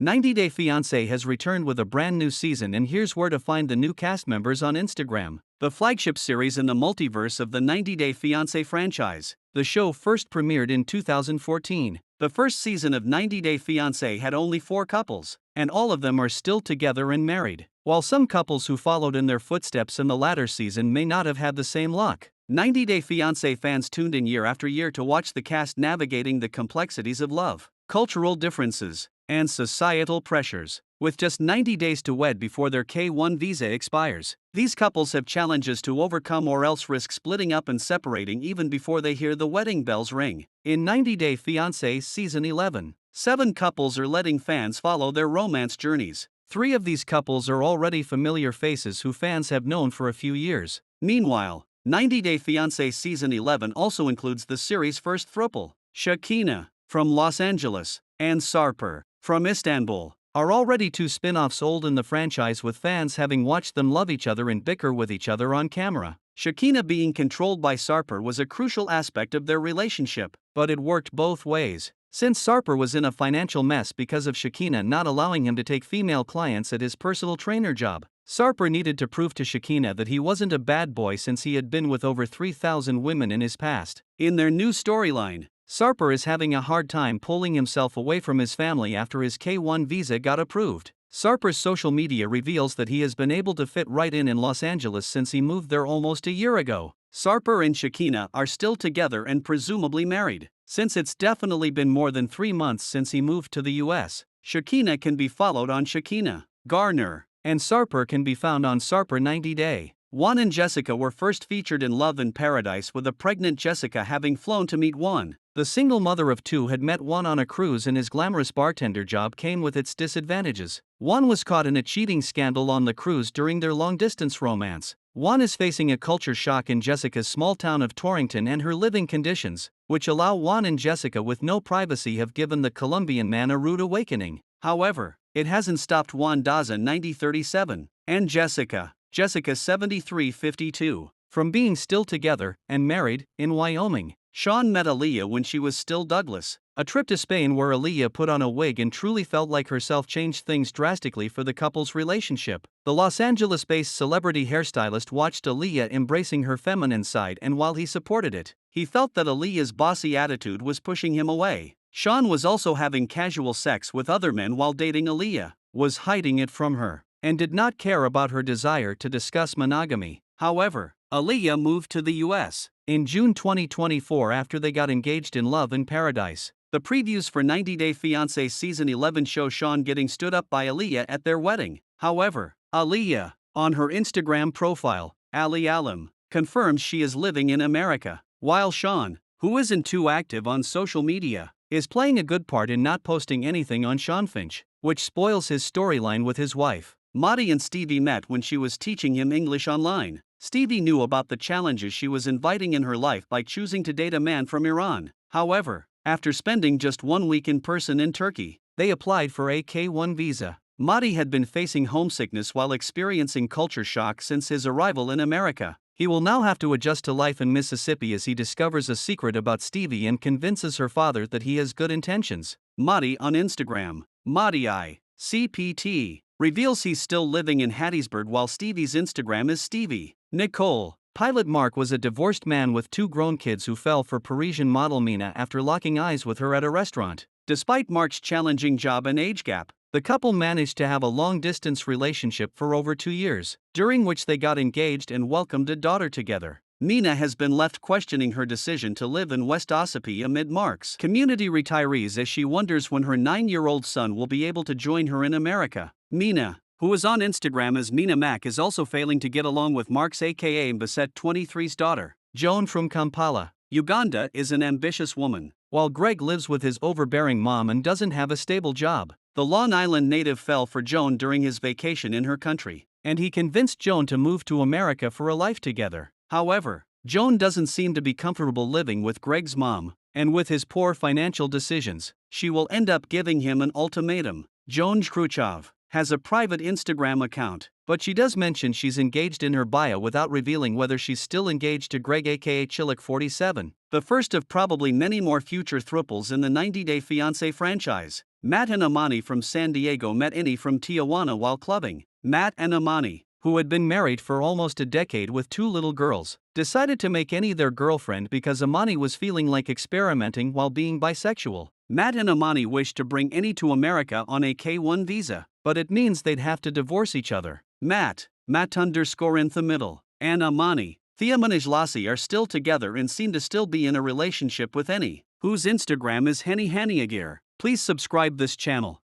90 Day Fiancé has returned with a brand new season, and here's where to find the new cast members on Instagram. The flagship series in the multiverse of the 90 Day Fiancé franchise. The show first premiered in 2014. The first season of 90 Day Fiancé had only 4 couples, and all of them are still together and married. While some couples who followed in their footsteps in the latter season may not have had the same luck, 90 Day Fiancé fans tuned in year after year to watch the cast navigating the complexities of love, cultural differences, and societal pressures. With just 90 days to wed before their K-1 visa expires, these couples have challenges to overcome or else risk splitting up and separating even before they hear the wedding bells ring. In 90 Day Fiancé Season 11, 7 couples are letting fans follow their romance journeys. 3 of these couples are already familiar faces who fans have known for a few years. Meanwhile, 90 Day Fiancé Season 11 also includes the series' first throuple. Shakina, from Los Angeles, and Sarper, from Istanbul, are already 2 spin-offs old in the franchise, with fans having watched them love each other and bicker with each other on camera. Shakina being controlled by Sarper was a crucial aspect of their relationship, but it worked both ways. Since Sarper was in a financial mess because of Shakina not allowing him to take female clients at his personal trainer job, Sarper needed to prove to Shakina that he wasn't a bad boy since he had been with over 3,000 women in his past. In their new storyline, Sarper is having a hard time pulling himself away from his family after his K-1 visa got approved. Sarper's social media reveals that he has been able to fit right in Los Angeles since he moved there almost a year ago. Sarper and Shakina are still together and presumably married. Since it's definitely been more than 3 months since he moved to the US, Shakina can be followed on Shakina, Garner, and Sarper can be found on Sarper 90 Day. Juan and Jessica were first featured in Love in Paradise, with a pregnant Jessica having flown to meet Juan. The single mother of 2 had met Juan on a cruise, and his glamorous bartender job came with its disadvantages. Juan was caught in a cheating scandal on the cruise during their long-distance romance. Juan is facing a culture shock in Jessica's small town of Torrington, and her living conditions, which allow Juan and Jessica with no privacy, have given the Colombian man a rude awakening. However, it hasn't stopped Juan Daza 9037 and Jessica 7352 from being still together and married in Wyoming. Sean met Aaliyah when she was still Douglas. A trip to Spain where Aaliyah put on a wig and truly felt like herself changed things drastically for the couple's relationship. The Los Angeles-based celebrity hairstylist watched Aaliyah embracing her feminine side, and while he supported it, he felt that Aaliyah's bossy attitude was pushing him away. Sean was also having casual sex with other men while dating Aaliyah, was hiding it from her, and did not care about her desire to discuss monogamy. However, Aaliyah moved to the US in June 2024 after they got engaged in Love in Paradise. The previews for 90 Day Fiancé Season 11 show Sean getting stood up by Aaliyah at their wedding. However, Aaliyah, on her Instagram profile, Ali Alam, confirms she is living in America, while Sean, who isn't too active on social media, is playing a good part in not posting anything on Sean Finch, which spoils his storyline with his wife. Maddie and Stevie met when she was teaching him English online. Stevie knew about the challenges she was inviting in her life by choosing to date a man from Iran. However, after spending just 1 week in person in Turkey, they applied for a K-1 visa. Maddie had been facing homesickness while experiencing culture shock since his arrival in America. He will now have to adjust to life in Mississippi as he discovers a secret about Stevie and convinces her father that he has good intentions. Maddie on Instagram, Maddie CPT, reveals he's still living in Hattiesburg while Stevie's Instagram is Stevie Nicole. Pilot Mark was a divorced man with 2 grown kids who fell for Parisian model Mina after locking eyes with her at a restaurant. Despite Mark's challenging job and age gap, the couple managed to have a long-distance relationship for over 2 years, during which they got engaged and welcomed a daughter together. Mina has been left questioning her decision to live in West Ossipee amid Mark's community retirees as she wonders when her 9-year-old son will be able to join her in America. Mina, who is on Instagram as Mina Mac, is also failing to get along with Mark's aka Mbasette 23's daughter. Joan from Kampala, Uganda, is an ambitious woman, while Greg lives with his overbearing mom and doesn't have a stable job. The Long Island native fell for Joan during his vacation in her country, and he convinced Joan to move to America for a life together. However, Joan doesn't seem to be comfortable living with Greg's mom, and with his poor financial decisions, she will end up giving him an ultimatum. Joan Khrushchev has a private Instagram account, but she does mention she's engaged in her bio without revealing whether she's still engaged to Greg aka Chillick47, the first of probably many more future thruples in the 90-Day Fiancé franchise. Matt and Amani from San Diego met Innie from Tijuana while clubbing. Matt and Amani, who had been married for almost a decade with 2 little girls, decided to make Innie their girlfriend because Amani was feeling like experimenting while being bisexual. Matt and Amani wished to bring Innie to America on a K-1 visa, but it means they'd have to divorce each other. Matt _in the middle, and Amani, Thea Manijlasi are still together and seem to still be in a relationship with Innie, whose Instagram is Henny Hanniagir. Please subscribe this channel.